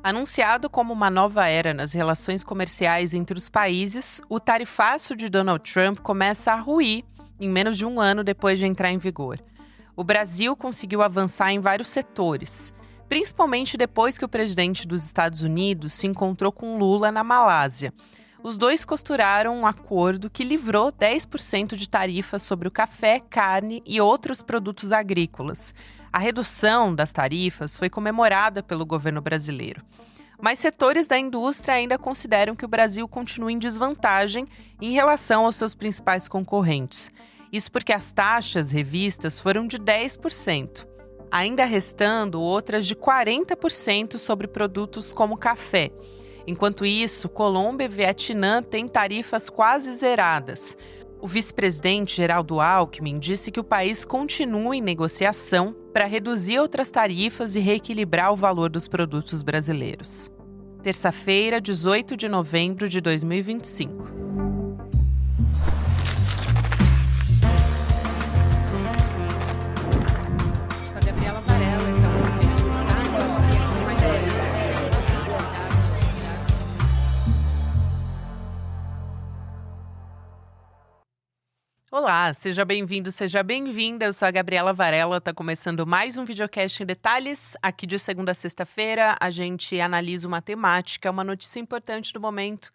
Anunciado como uma nova era nas relações comerciais entre os países, o tarifaço de Donald Trump começa a ruir em menos de um ano depois de entrar em vigor. O Brasil conseguiu avançar em vários setores, principalmente depois que o presidente dos Estados Unidos se encontrou com Lula na Malásia. Os dois costuraram um acordo que livrou 10% de tarifas sobre o café, carne e outros produtos agrícolas. A redução das tarifas foi comemorada pelo governo brasileiro. Mas setores da indústria ainda consideram que o Brasil continua em desvantagem em relação aos seus principais concorrentes. Isso porque as taxas revistas foram de 10%, ainda restando outras de 40% sobre produtos como café. Enquanto isso, Colômbia e Vietnã têm tarifas quase zeradas. O vice-presidente Geraldo Alckmin disse que o país continua em negociação para reduzir outras tarifas e reequilibrar o valor dos produtos brasileiros. Terça-feira, 18 de novembro de 2025. Sou Gabriela Varela, esse é o podcast Detalhes, e aqui mais Olá, seja bem-vindo, seja bem-vinda. Eu sou a Gabriela Varela, está começando mais um videocast em detalhes. Aqui de segunda a sexta-feira, a gente analisa uma temática, uma notícia importante do momento.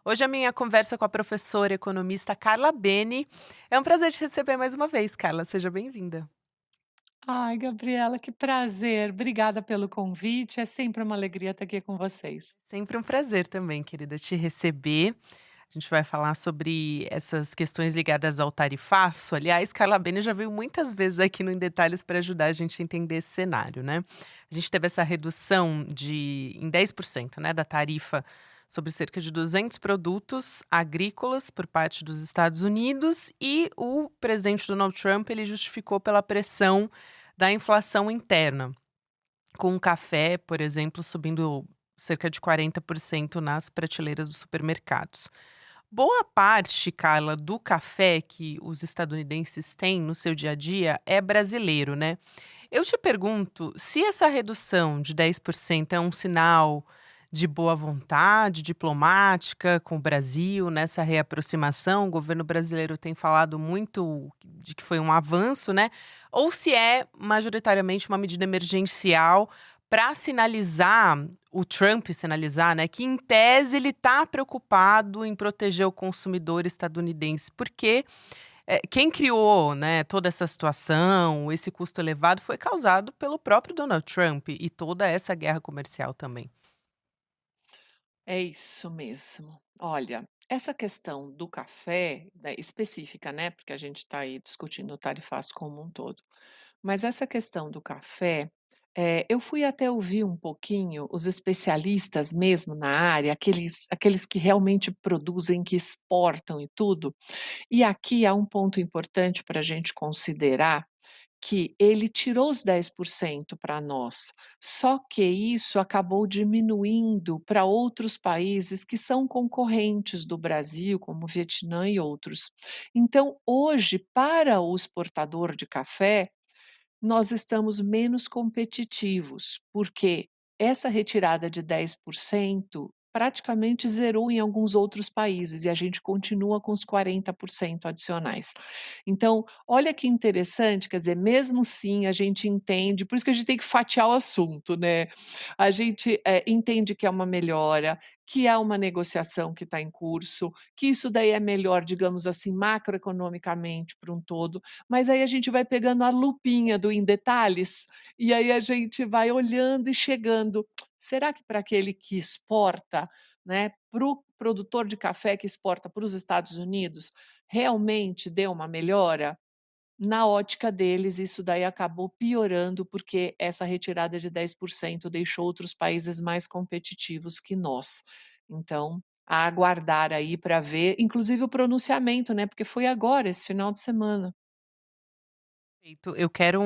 Hoje a minha conversa com a professora economista Carla Beni. É um prazer te receber mais uma vez, Carla. Seja bem-vinda. Ai, Gabriela, que prazer. Obrigada pelo convite. É sempre uma alegria estar aqui com vocês. Sempre um prazer também, querida, te receber. A gente vai falar sobre essas questões ligadas ao tarifaço. Aliás, Carla Bene já veio muitas vezes aqui no Em Detalhes para ajudar a gente a entender esse cenário, né? A gente teve essa redução em 10%, né, da tarifa sobre cerca de 200 produtos agrícolas por parte dos Estados Unidos e o presidente Donald Trump ele justificou pela pressão da inflação interna, com o café, por exemplo, subindo cerca de 40% nas prateleiras dos supermercados. Boa parte, Carla, do café que os estadunidenses têm no seu dia a dia é brasileiro, né? Eu te pergunto se essa redução de 10% é um sinal de boa vontade diplomática com o Brasil nessa reaproximação. O governo brasileiro tem falado muito de que foi um avanço, né? Ou se é majoritariamente uma medida emergencial para sinalizar, o Trump sinalizar, né, que em tese ele está preocupado em proteger o consumidor estadunidense, porque quem criou, né, toda essa situação, esse custo elevado, foi causado pelo próprio Donald Trump e toda essa guerra comercial também. É isso mesmo. Olha, essa questão do café, né, específica, né? Porque a gente está aí discutindo o tarifaço como um todo. Mas essa questão do café, eu fui até ouvir um pouquinho os especialistas mesmo na área, aqueles que realmente produzem, que exportam e tudo. E aqui há um ponto importante para a gente considerar, que ele tirou os 10% para nós, só que isso acabou diminuindo para outros países que são concorrentes do Brasil, como o Vietnã e outros. Então, hoje, para o exportador de café, nós estamos menos competitivos, porque essa retirada de 10% praticamente zerou em alguns outros países e a gente continua com os 40% adicionais. Então, olha que interessante, quer dizer, mesmo sim a gente entende, por isso que a gente tem que fatiar o assunto, né? A gente entende que é uma melhora, que há uma negociação que está em curso, que isso daí é melhor, digamos assim, macroeconomicamente para um todo, mas aí a gente vai pegando a lupinha do em detalhes, e aí a gente vai olhando e chegando. Será que para aquele que exporta, né, para o produtor de café que exporta para os Estados Unidos, realmente deu uma melhora? Na ótica deles, isso daí acabou piorando, porque essa retirada de 10% deixou outros países mais competitivos que nós. Então, a aguardar aí para ver, inclusive o pronunciamento, né, porque foi agora, esse final de semana. Perfeito. Eu quero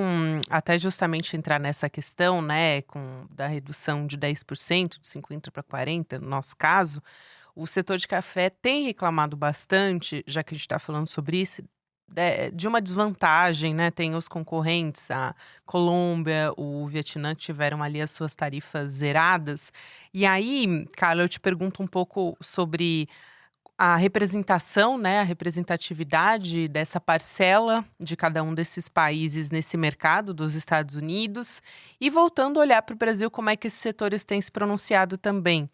até justamente entrar nessa questão, né, da redução de 10%, de 50 para 40, no nosso caso. O setor de café tem reclamado bastante, já que a gente está falando sobre isso, de uma desvantagem, né, tem os concorrentes, a Colômbia, o Vietnã, que tiveram ali as suas tarifas zeradas. E aí, Carla, eu te pergunto um pouco sobre a representação, né, a representatividade dessa parcela de cada um desses países nesse mercado dos Estados Unidos. E voltando a olhar para o Brasil, como é que esses setores têm se pronunciado também.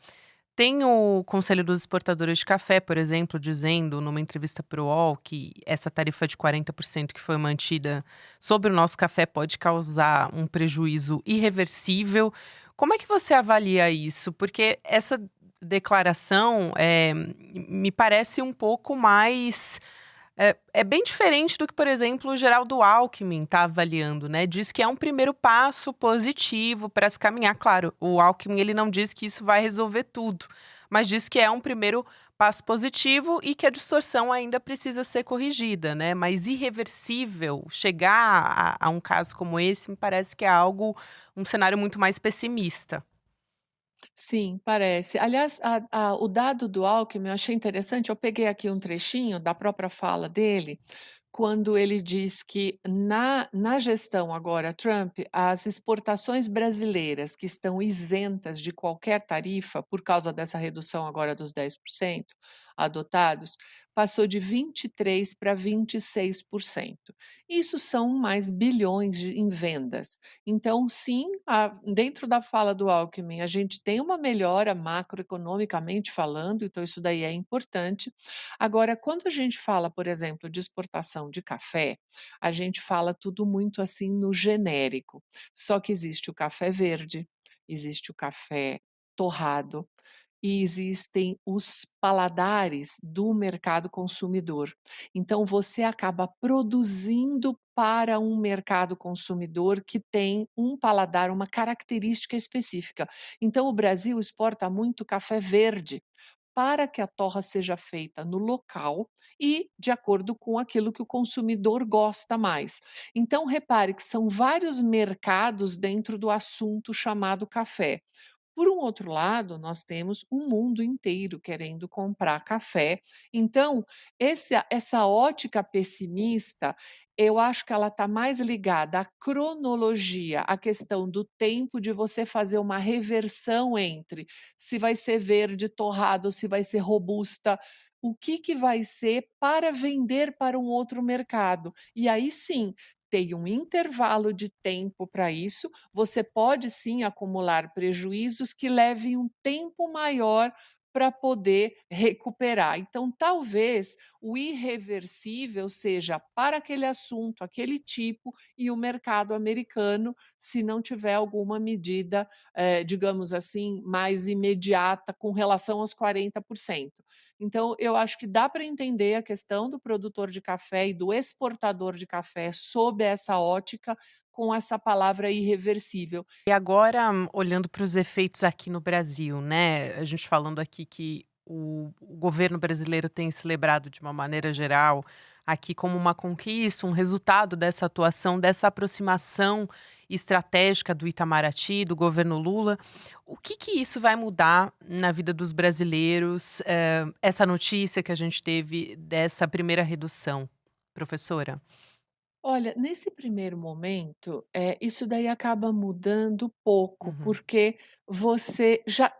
Tem o Conselho dos Exportadores de Café, por exemplo, dizendo numa entrevista para o UOL que essa tarifa de 40% que foi mantida sobre o nosso café pode causar um prejuízo irreversível. Como é que você avalia isso? Porque essa declaração, me parece um pouco mais é bem diferente do que, por exemplo, o Geraldo Alckmin está avaliando, né, diz que é um primeiro passo positivo para se caminhar. Claro, o Alckmin ele não diz que isso vai resolver tudo, mas diz que é um primeiro passo positivo e que a distorção ainda precisa ser corrigida, né, mas irreversível, chegar a um caso como esse me parece que é algo um cenário muito mais pessimista. Sim, parece. Aliás, o dado do Alckmin eu achei interessante, eu peguei aqui um trechinho da própria fala dele, quando ele diz que na gestão agora Trump, as exportações brasileiras que estão isentas de qualquer tarifa, por causa dessa redução agora dos 10% adotados, passou de 23 para 26%. Isso são mais bilhões em vendas. Então, sim, dentro da fala do Alckmin, a gente tem uma melhora macroeconomicamente falando, então isso daí é importante. Agora, quando a gente fala, por exemplo, de exportação de café, a gente fala tudo muito assim no genérico. Só que existe o café verde, existe o café torrado, e existem os paladares do mercado consumidor. Então você acaba produzindo para um mercado consumidor que tem um paladar, uma característica específica. Então o Brasil exporta muito café verde, para que a torra seja feita no local e de acordo com aquilo que o consumidor gosta mais. Então repare que são vários mercados dentro do assunto chamado café. Por um outro lado, nós temos um mundo inteiro querendo comprar café. Então, essa ótica pessimista, eu acho que ela está mais ligada à cronologia, à questão do tempo de você fazer uma reversão entre se vai ser verde, torrado, se vai ser robusta, o que vai ser para vender para um outro mercado. E aí sim, tem um intervalo de tempo para isso, você pode sim acumular prejuízos que levem um tempo maior para poder recuperar. Então, talvez o irreversível seja para aquele assunto, aquele tipo, e o mercado americano, se não tiver alguma medida, digamos assim, mais imediata com relação aos 40%. Então, eu acho que dá para entender a questão do produtor de café e do exportador de café sob essa ótica, com essa palavra irreversível. E agora, olhando para os efeitos aqui no Brasil, né, a gente falando aqui que o governo brasileiro tem celebrado de uma maneira geral aqui como uma conquista, um resultado dessa atuação, dessa aproximação estratégica do Itamaraty, do governo Lula. O que que isso vai mudar na vida dos brasileiros, essa notícia que a gente teve dessa primeira redução, professora? Olha, nesse primeiro momento, isso daí acaba mudando pouco, Uhum. porque você já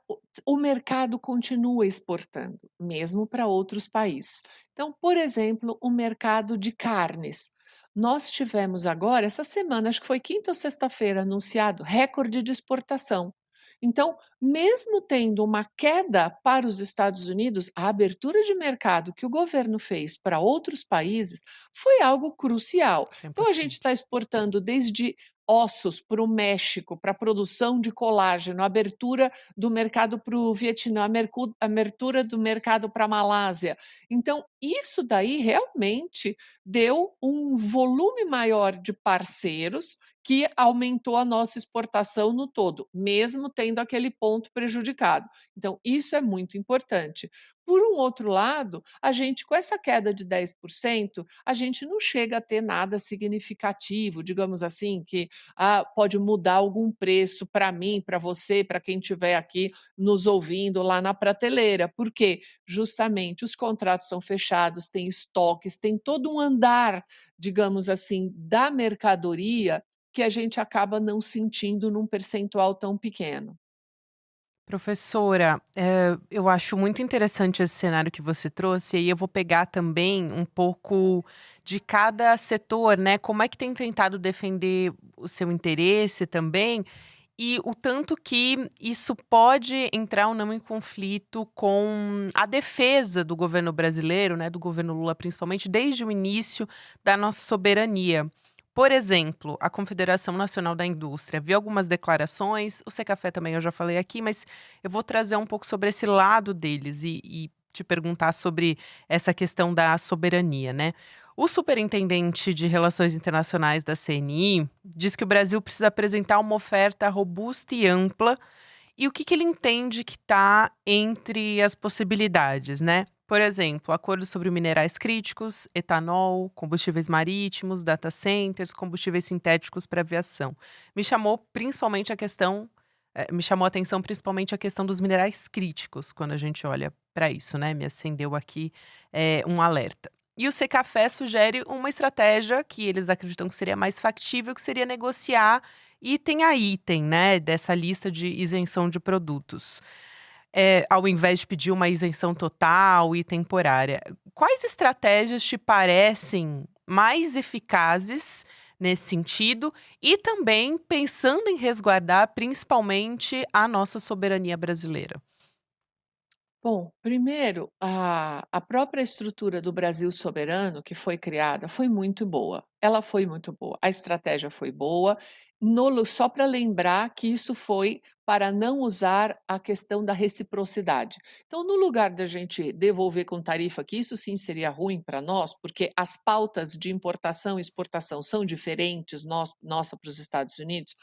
o mercado continua exportando, mesmo para outros países. Então, por exemplo, o mercado de carnes. Nós tivemos agora, essa semana, acho que foi quinta ou sexta-feira, anunciado recorde de exportação. Então, mesmo tendo uma queda para os Estados Unidos, a abertura de mercado que o governo fez para outros países foi algo crucial. Isso é Então a gente importante. está exportando desde ossos para o México, para a produção de colágeno, abertura do mercado para o Vietnã, abertura do mercado para a Malásia. Então, isso daí realmente deu um volume maior de parceiros que aumentou a nossa exportação no todo, mesmo tendo aquele ponto prejudicado. Então, isso é muito importante. Por um outro lado, a gente com essa queda de 10%, a gente não chega a ter nada significativo, digamos assim, que, pode mudar algum preço para mim, para você, para quem estiver aqui nos ouvindo lá na prateleira. Por quê? Justamente os contratos são fechados, tem estoques, tem todo um andar, digamos assim, da mercadoria que a gente acaba não sentindo num percentual tão pequeno. Professora, eu acho muito interessante esse cenário que você trouxe, e aí eu vou pegar também um pouco de cada setor, né, como é que tem tentado defender o seu interesse também, e o tanto que isso pode entrar ou não em conflito com a defesa do governo brasileiro, né, do governo Lula principalmente, desde o início da nossa soberania. Por exemplo, a Confederação Nacional da Indústria, vi algumas declarações, o Secafé também eu já falei aqui, mas eu vou trazer um pouco sobre esse lado deles e te perguntar sobre essa questão da soberania, né. O superintendente de Relações Internacionais da CNI diz que o Brasil precisa apresentar uma oferta robusta e ampla, e o que que ele entende que está entre as possibilidades, né. Por exemplo, acordos sobre minerais críticos, etanol, combustíveis marítimos, data centers, combustíveis sintéticos para aviação. Me chamou a atenção principalmente a questão dos minerais críticos, quando a gente olha para isso, né, me acendeu aqui, um alerta. E o Secafé sugere uma estratégia que eles acreditam que seria mais factível, que seria negociar item a item, né, dessa lista de isenção de produtos. Ao invés de pedir uma isenção total e temporária. Quais estratégias te parecem mais eficazes nesse sentido e também pensando em resguardar principalmente a nossa soberania brasileira? Bom, primeiro, a própria estrutura do Brasil soberano que foi criada foi muito boa. Ela foi muito boa. A estratégia foi boa. Só para lembrar que isso foi para não usar a questão da reciprocidade. Então, no lugar da gente devolver com tarifa, que isso sim seria ruim para nós, porque as pautas de importação e exportação são diferentes, nossa para os Estados Unidos,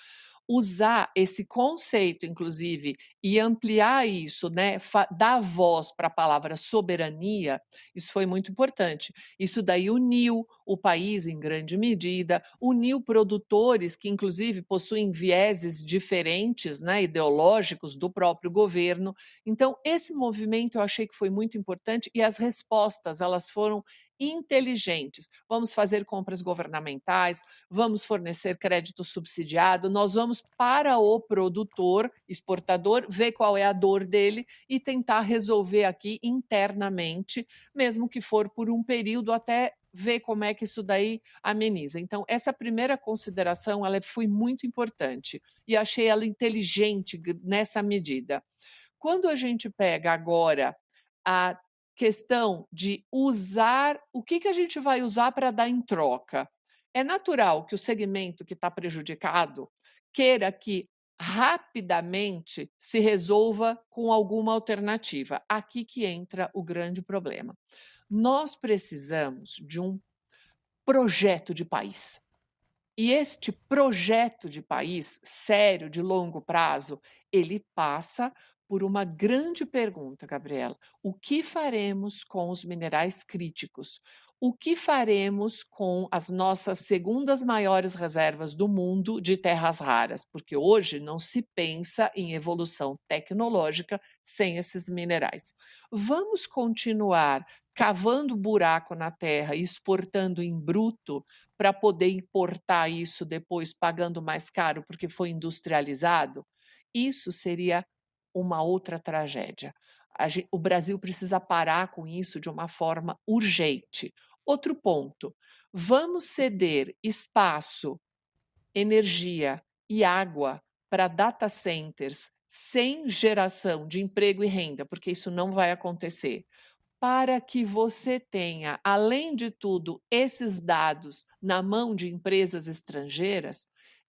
usar esse conceito, inclusive, e ampliar isso, né, dar voz para a palavra soberania, isso foi muito importante. Isso daí uniu o país em grande medida, uniu produtores que inclusive possuem vieses diferentes, né, ideológicos do próprio governo. Então, esse movimento eu achei que foi muito importante e as respostas, elas foram inteligentes. Vamos fazer compras governamentais, vamos fornecer crédito subsidiado, nós vamos para o produtor, exportador, ver qual é a dor dele e tentar resolver aqui internamente, mesmo que for por um período até ver como é que isso daí ameniza. Então, essa primeira consideração, ela foi muito importante e achei ela inteligente nessa medida. Quando a gente pega agora a questão de usar o que a gente vai usar para dar em troca? É natural que o segmento que está prejudicado queira que rapidamente se resolva com alguma alternativa. Aqui que entra o grande problema. Nós precisamos de um projeto de país. E este projeto de país sério, de longo prazo, ele passa por uma grande pergunta, Gabriela: o que faremos com os minerais críticos? O que faremos com as nossas segundas maiores reservas do mundo de terras raras? Porque hoje não se pensa em evolução tecnológica sem esses minerais. Vamos continuar cavando buraco na terra e exportando em bruto para poder importar isso depois pagando mais caro porque foi industrializado? Isso seria uma outra tragédia. O Brasil precisa parar com isso de uma forma urgente. Outro ponto: vamos ceder espaço, energia e água para data centers sem geração de emprego e renda, porque isso não vai acontecer, para que você tenha, além de tudo, esses dados na mão de empresas estrangeiras?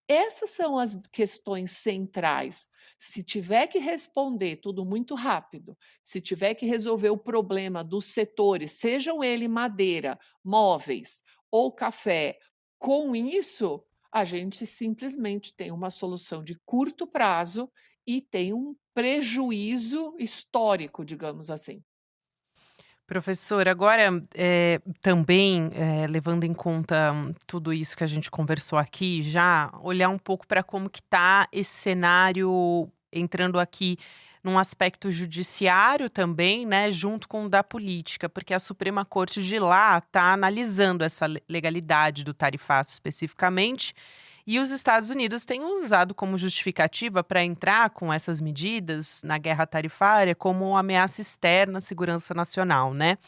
Essas são as questões centrais. Se tiver que responder tudo muito rápido, se tiver que resolver o problema dos setores, sejam ele madeira, móveis ou café, com isso, a gente simplesmente tem uma solução de curto prazo e tem um prejuízo histórico, digamos assim. Professor, agora, também, levando em conta tudo isso que a gente conversou aqui, já olhar um pouco para como que tá esse cenário, entrando aqui num aspecto judiciário também, né, junto com o da política, porque a Suprema Corte de lá está analisando essa legalidade do tarifaço especificamente, e os Estados Unidos têm usado como justificativa para entrar com essas medidas na guerra tarifária como uma ameaça externa à segurança nacional, né?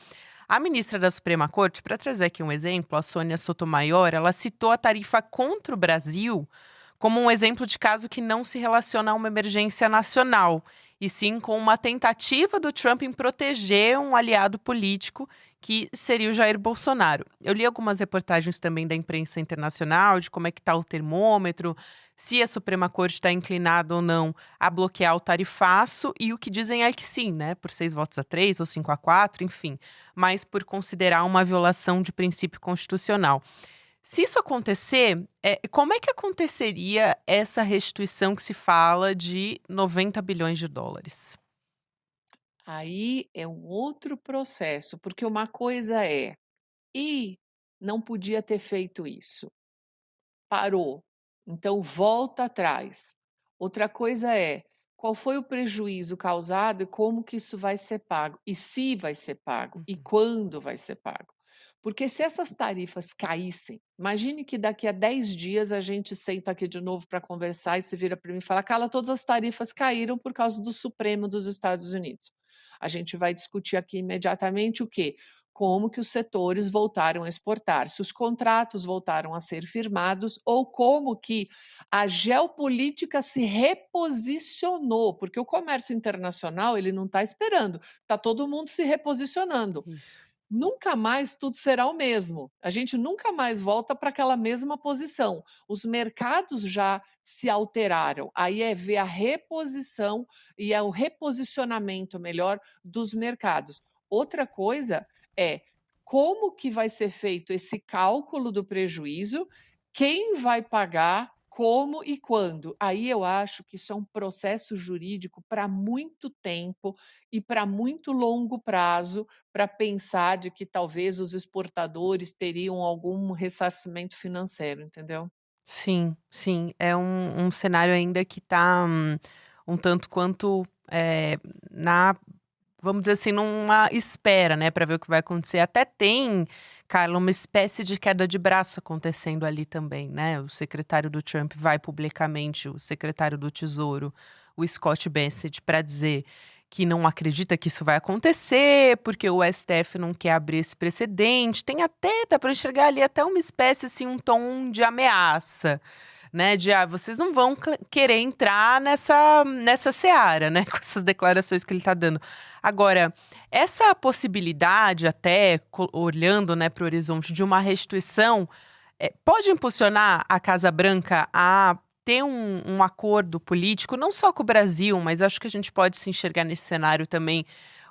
A ministra da Suprema Corte, para trazer aqui um exemplo, a Sônia Sotomayor, ela citou a tarifa contra o Brasil como um exemplo de caso que não se relaciona a uma emergência nacional, e sim com uma tentativa do Trump em proteger um aliado político que seria o Jair Bolsonaro. Eu li algumas reportagens também da imprensa internacional de como é que está o termômetro, se a Suprema Corte está inclinada ou não a bloquear o tarifaço, e o que dizem é que sim, né? Por 6 votos a 3 ou 5 a 4, enfim, mas por considerar uma violação de princípio constitucional. Se isso acontecer, como é que aconteceria essa restituição que se fala de 90 bilhões de dólares? Aí é um outro processo, porque uma coisa é: "Ih, não podia ter feito isso". Parou, então volta atrás. Outra coisa é, qual foi o prejuízo causado e como que isso vai ser pago? E se vai ser pago? E Uhum. quando vai ser pago? Porque se essas tarifas caíssem, imagine que daqui a 10 dias a gente senta aqui de novo para conversar e você vira para mim e fala: "Carla, todas as tarifas caíram por causa do Supremo dos Estados Unidos". A gente vai discutir aqui imediatamente o quê? Como que os setores voltaram a exportar, se os contratos voltaram a ser firmados ou como que a geopolítica se reposicionou, porque o comércio internacional ele não está esperando, está todo mundo se reposicionando. Isso. Nunca mais tudo será o mesmo. A gente nunca mais volta para aquela mesma posição. Os mercados já se alteraram. Aí é ver a reposição e é o reposicionamento melhor dos mercados. Outra coisa é como que vai ser feito esse cálculo do prejuízo, quem vai pagar, como e quando. Aí eu acho que isso é um processo jurídico para muito tempo e para muito longo prazo, para pensar de que talvez os exportadores teriam algum ressarcimento financeiro, entendeu? Sim, sim. É um cenário ainda que está um tanto quanto, na vamos dizer assim, numa espera, né, para ver o que vai acontecer. Até tem, Carla, uma espécie de queda de braço acontecendo ali também, né. O secretário do Trump vai publicamente, o secretário do Tesouro, o Scott Bessent, para dizer que não acredita que isso vai acontecer, porque o STF não quer abrir esse precedente. Tem até, dá para enxergar ali até uma espécie, assim, um tom de ameaça, né, de: "Ah, vocês não vão querer entrar nessa seara", né, com essas declarações que ele está dando. Agora, essa possibilidade até olhando, né, para o horizonte de uma restituição, pode impulsionar a Casa Branca a ter um acordo político, não só com o Brasil, mas acho que a gente pode se enxergar nesse cenário também,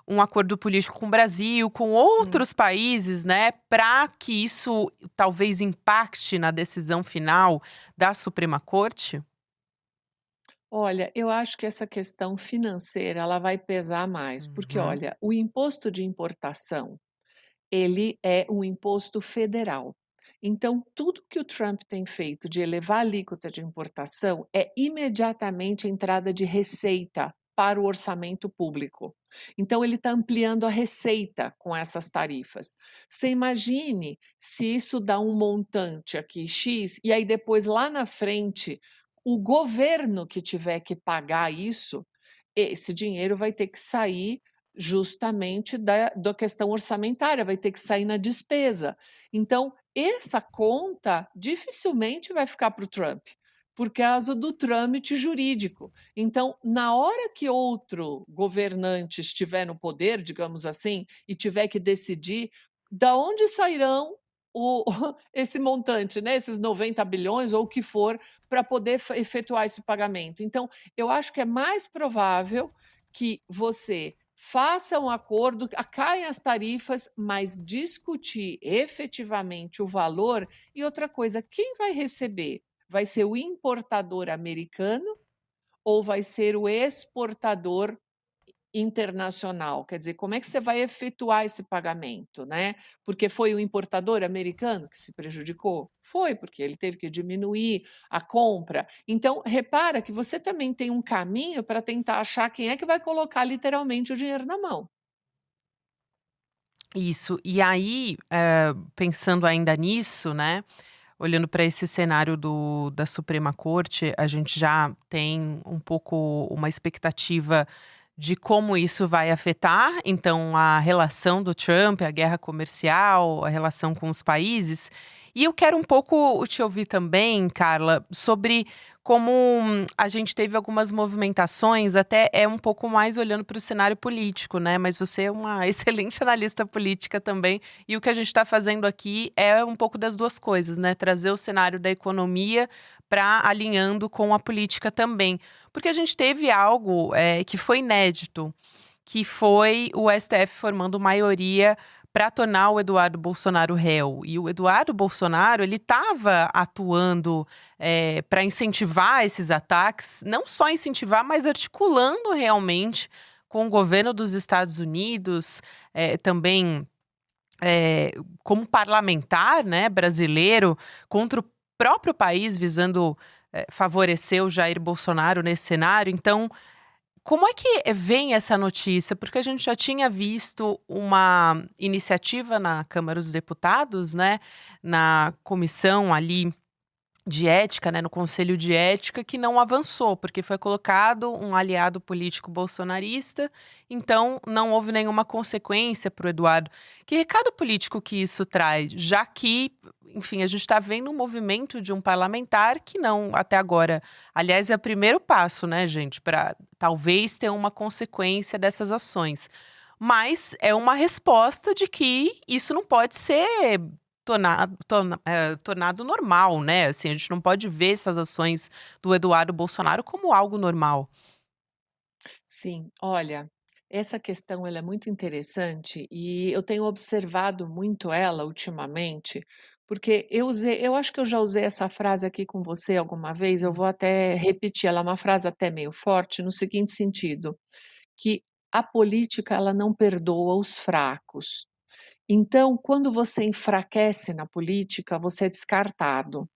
um acordo político com o Brasil, com Hum. outros países, né, para que isso talvez impacte na decisão final da Suprema Corte? Olha, eu acho que essa questão financeira ela vai pesar mais, porque Uhum. olha, o imposto de importação, ele é um imposto federal. Então, tudo que o Trump tem feito de elevar a alíquota de importação é imediatamente entrada de receita para o orçamento público. Então, ele está ampliando a receita com essas tarifas. Você imagine se isso dá um montante aqui X, e aí depois lá na frente, o governo que tiver que pagar isso, esse dinheiro vai ter que sair justamente da questão orçamentária, vai ter que sair na despesa. Então, essa conta dificilmente vai ficar para o Trump, por causa do trâmite jurídico. Então, na hora que outro governante estiver no poder, digamos assim, e tiver que decidir, da onde sairão o esse montante, né, esses 90 bilhões ou o que for, para poder efetuar esse pagamento. Então, eu acho que é mais provável que você faça um acordo, caem as tarifas, mas discutir efetivamente o valor. E outra coisa, quem vai receber? Vai ser o importador americano ou vai ser o exportador internacional, quer dizer, como é que você vai efetuar esse pagamento, né? Porque foi o importador americano que se prejudicou? Foi, porque ele teve que diminuir a compra. Então, repara que você também tem um caminho para tentar achar quem é que vai colocar literalmente o dinheiro na mão. Isso. E aí, pensando ainda nisso, né, olhando para esse cenário da Suprema Corte, a gente já tem um pouco uma expectativa de como isso vai afetar, então, a relação do Trump, a guerra comercial, a relação com os países. E eu quero um pouco te ouvir também, Carla, sobre como a gente teve algumas movimentações, até é um pouco mais olhando para o cenário político, né? Mas você é uma excelente analista política também. E o que a gente está fazendo aqui é um pouco das duas coisas, né? Trazer o cenário da economia para alinhando com a política também. Porque a gente teve algo que foi inédito, que foi o STF formando maioria para tornar o Eduardo Bolsonaro réu. E o Eduardo Bolsonaro, ele estava atuando para incentivar esses ataques, não só incentivar, mas articulando realmente com o governo dos Estados Unidos, também eh, como parlamentar, né, brasileiro, contra o próprio país, visando favorecer o Jair Bolsonaro nesse cenário. Então, como é que vem essa notícia? Porque a gente já tinha visto uma iniciativa na Câmara dos Deputados, né, na comissão ali de ética, né, no conselho de ética, que não avançou, porque foi colocado um aliado político bolsonarista, então não houve nenhuma consequência para o Eduardo. Que recado político que isso traz? Já que, enfim, a gente está vendo um movimento de um parlamentar que não, até agora, aliás, é o primeiro passo, né, gente, para talvez ter uma consequência dessas ações. Mas é uma resposta de que isso não pode ser tornado normal, né, assim, a gente não pode ver essas ações do Eduardo Bolsonaro como algo normal. Sim, olha, essa questão ela é muito interessante e eu tenho observado muito ela ultimamente, porque eu acho que eu já usei essa frase aqui com você alguma vez, eu Hum. vou até repetir, ela é uma frase até meio forte, no seguinte sentido, que a política ela não perdoa os fracos. Então, quando você enfraquece na política, você é descartado.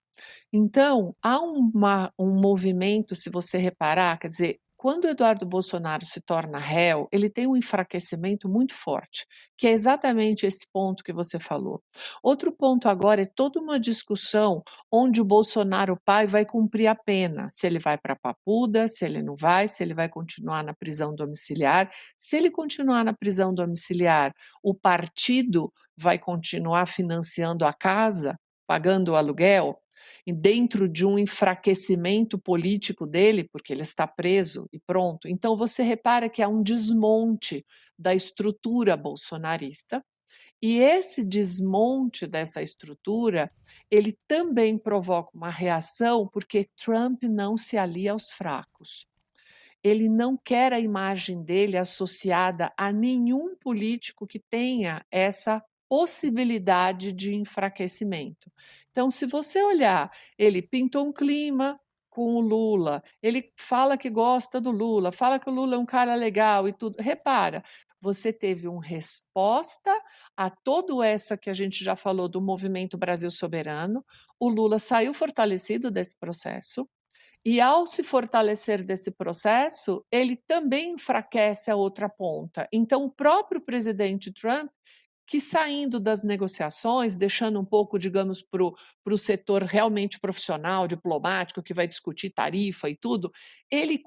Então, há um movimento, se você reparar, quer dizer, quando o Eduardo Bolsonaro se torna réu, ele tem um enfraquecimento muito forte, que é exatamente esse ponto que você falou. Outro ponto agora é toda uma discussão onde o Bolsonaro pai vai cumprir a pena, se ele vai para a Papuda, se ele não vai, se ele vai continuar na prisão domiciliar. Se ele continuar na prisão domiciliar, o partido vai continuar financiando a casa, pagando o aluguel? E dentro de um enfraquecimento político dele, porque ele está preso e pronto. Então você repara que há um desmonte da estrutura bolsonarista, e esse desmonte dessa estrutura, ele também provoca uma reação, porque Trump não se alia aos fracos. Ele não quer a imagem dele associada a nenhum político que tenha essa possibilidade de enfraquecimento. Então, se você olhar, ele pintou um clima com o Lula, ele fala que gosta do Lula, fala que o Lula é um cara legal e tudo. Repara, você teve uma resposta a todo essa que a gente já falou do movimento Brasil Soberano. O Lula saiu fortalecido desse processo. E ao se fortalecer desse processo, ele também enfraquece a outra ponta. Então, o próprio presidente Trump, que saindo das negociações, deixando um pouco, digamos, para o setor realmente profissional, diplomático, que vai discutir tarifa e tudo, ele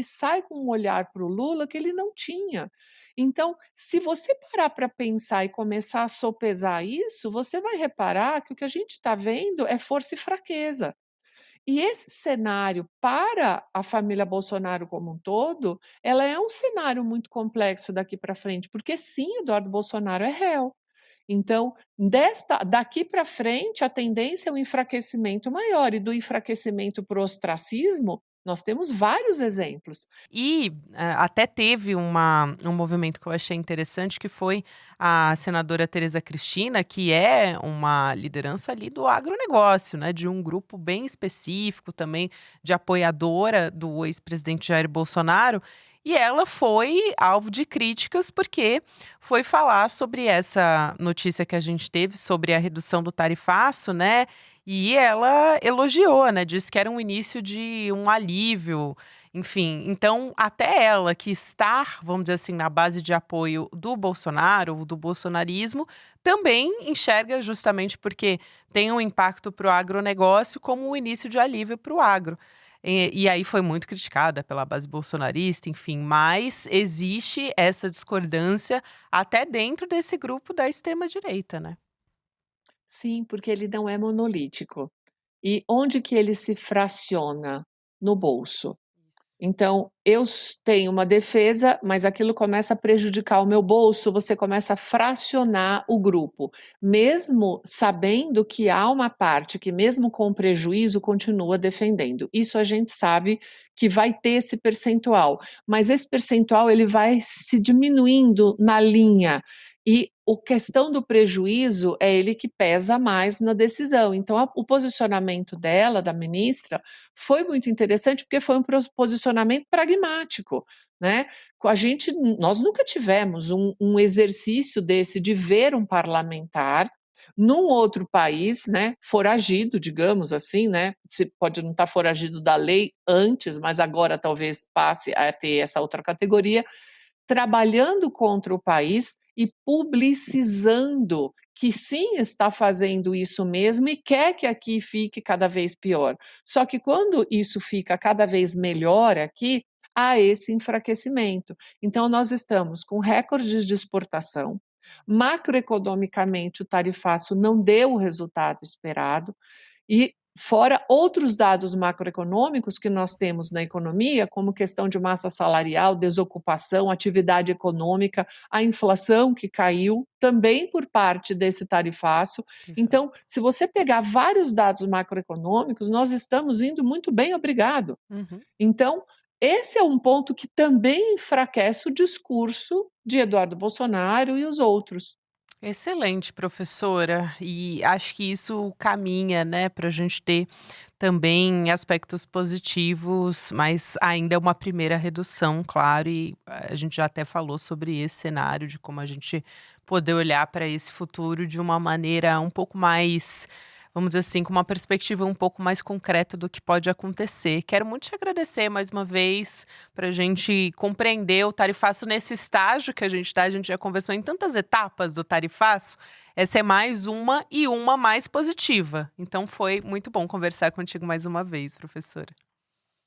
sai com um olhar para o Lula que ele não tinha. Então, se você parar para pensar e começar a sopesar isso, você vai reparar que o que a gente está vendo é força e fraqueza. E esse cenário para a família Bolsonaro como um todo, ela é um cenário muito complexo daqui para frente, porque sim, Eduardo Bolsonaro é réu. Então, daqui para frente, a tendência é um enfraquecimento maior, e do enfraquecimento para o ostracismo, nós temos vários exemplos. E, até teve um movimento que eu achei interessante, que foi a senadora Tereza Cristina, que é uma liderança ali do agronegócio, né, de um grupo bem específico também, de apoiadora do ex-presidente Jair Bolsonaro. E ela foi alvo de críticas, porque foi falar sobre essa notícia que a gente teve sobre a redução do tarifaço, né, e ela elogiou, né, disse que era um início de um alívio, enfim. Então, até ela que está, vamos dizer assim, na base de apoio do Bolsonaro, do bolsonarismo, também enxerga, justamente porque tem um impacto para o agronegócio, como o início de alívio para o agro. E aí foi muito criticada pela base bolsonarista, enfim, mas existe essa discordância até dentro desse grupo da extrema direita, né. Sim, porque ele não é monolítico. E onde que ele se fraciona? No bolso. Então, tenho uma defesa, mas aquilo começa a prejudicar o meu bolso, você começa a fracionar o grupo, mesmo sabendo que há uma parte que, mesmo com prejuízo, continua defendendo. Isso a gente sabe que vai ter esse percentual, mas esse percentual ele vai se diminuindo na linha. E a questão do prejuízo é ele que pesa mais na decisão. Então, o posicionamento dela, da ministra, foi muito interessante, porque foi um posicionamento pragmático, né. Nós nunca tivemos um exercício desse de ver um parlamentar num outro país, né, foragido, digamos assim, né, você pode não estar foragido da lei antes, mas agora talvez passe a ter essa outra categoria, trabalhando contra o país e publicizando que sim, está fazendo isso mesmo e quer que aqui fique cada vez pior. Só que quando isso fica cada vez melhor aqui, há esse enfraquecimento. Então nós estamos com recordes de exportação, macroeconomicamente o tarifaço não deu o resultado esperado, e fora outros dados macroeconômicos que nós temos na economia, como questão de massa salarial, desocupação, atividade econômica, a inflação que caiu, também por parte desse tarifaço. Então, Exato. se você pegar vários dados macroeconômicos, nós estamos indo muito bem, obrigado. Uhum. Então, esse é um ponto que também enfraquece o discurso de Eduardo Bolsonaro e os outros. Excelente, professora. E acho que isso caminha, né, para a gente ter também aspectos positivos, mas ainda é uma primeira redução, claro, e a gente já até falou sobre esse cenário de como a gente poder olhar para esse futuro de uma maneira um pouco mais, vamos dizer assim, com uma perspectiva um pouco mais concreta do que pode acontecer. Quero muito te agradecer mais uma vez para a gente compreender o tarifaço nesse estágio que a gente está. A gente já conversou em tantas etapas do tarifaço. Essa é mais uma e uma mais positiva. Então foi muito bom conversar contigo mais uma vez, professora.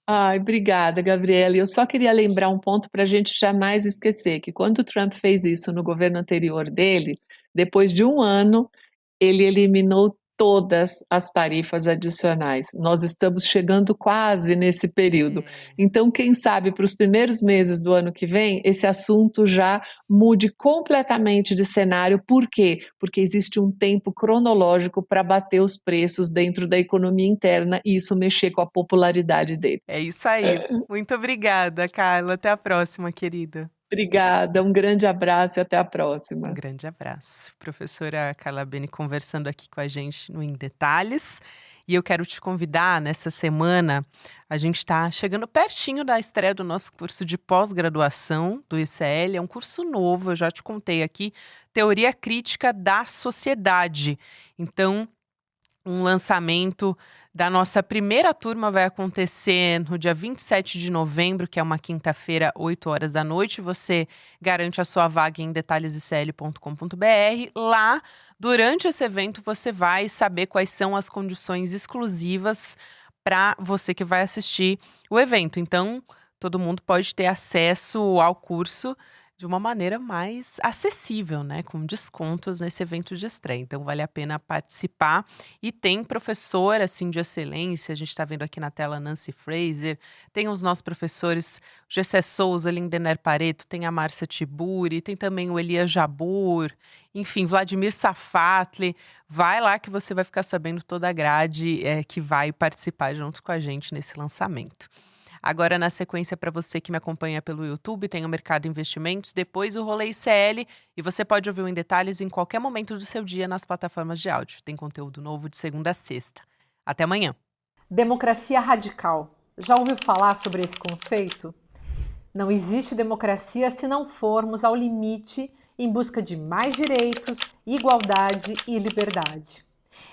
Ai, obrigada, Gabriela. E eu só queria lembrar um ponto para a gente jamais esquecer, que quando o Trump fez isso no governo anterior dele, depois de um ano, ele eliminou todas as tarifas adicionais. Nós estamos chegando quase nesse período. É. Então, quem sabe para os primeiros meses do ano que vem, esse assunto já mude completamente de cenário. Por quê? Porque existe um tempo cronológico para bater os preços dentro da economia interna e isso mexer com a popularidade dele. É isso aí. Muito obrigada, Carla. Até a próxima, querida. Obrigada, um grande abraço e até a Um próxima. grande abraço. Professora Carla Beni conversando aqui com a gente no Em Detalhes. E eu quero te convidar nessa semana. A gente está chegando pertinho da estreia do nosso curso de pós-graduação do ICL. É um curso novo, eu já te contei aqui, Teoria Crítica da Sociedade. Então, um lançamento da nossa primeira turma vai acontecer no dia 27 de novembro, que é uma quinta-feira, 8 horas da noite. Você garante a sua vaga em detalhesicl.com.br. Lá, durante esse evento, você vai saber quais são as condições exclusivas para você que vai assistir o evento. Então, todo mundo pode ter acesso ao curso de uma maneira mais acessível, né, com descontos nesse evento de estreia. Então vale a pena participar. E tem professor, assim, de excelência, a gente está vendo aqui na tela Nancy Fraser, tem os nossos professores Gessé Souza, Lindener Pareto, tem a Márcia Tiburi, tem também o Elias Jabur, enfim, Vladimir Safatli. Vai lá que você vai ficar sabendo toda a grade que vai participar junto com a gente nesse lançamento. Agora, na sequência, para você que me acompanha pelo YouTube, tem o Mercado Investimentos, depois o Rolê ICL, e você pode ouvir o Em Detalhes em qualquer momento do seu dia nas plataformas de áudio. Tem conteúdo novo de segunda a sexta. Até amanhã. Democracia radical. Já ouviu falar sobre esse conceito? Não existe democracia se não formos ao limite em busca de mais direitos, igualdade e liberdade.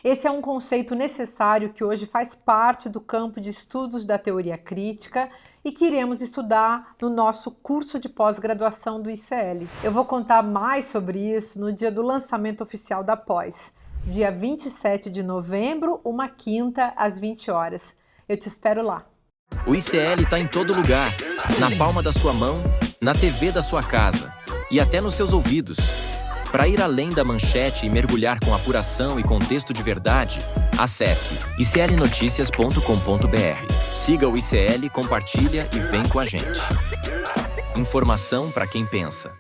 Esse é um conceito necessário que hoje faz parte do campo de estudos da teoria crítica e que iremos estudar no nosso curso de pós-graduação do ICL. Eu vou contar mais sobre isso no dia do lançamento oficial da pós, dia 27 de novembro, uma quinta, às 20 horas. Eu te espero lá. O ICL está em todo lugar, na palma da sua mão, na TV da sua casa e até nos seus ouvidos. Para ir além da manchete e mergulhar com apuração e contexto de verdade, acesse iclnoticias.com.br. Siga o ICL, compartilha e vem com a gente. Informação para quem pensa.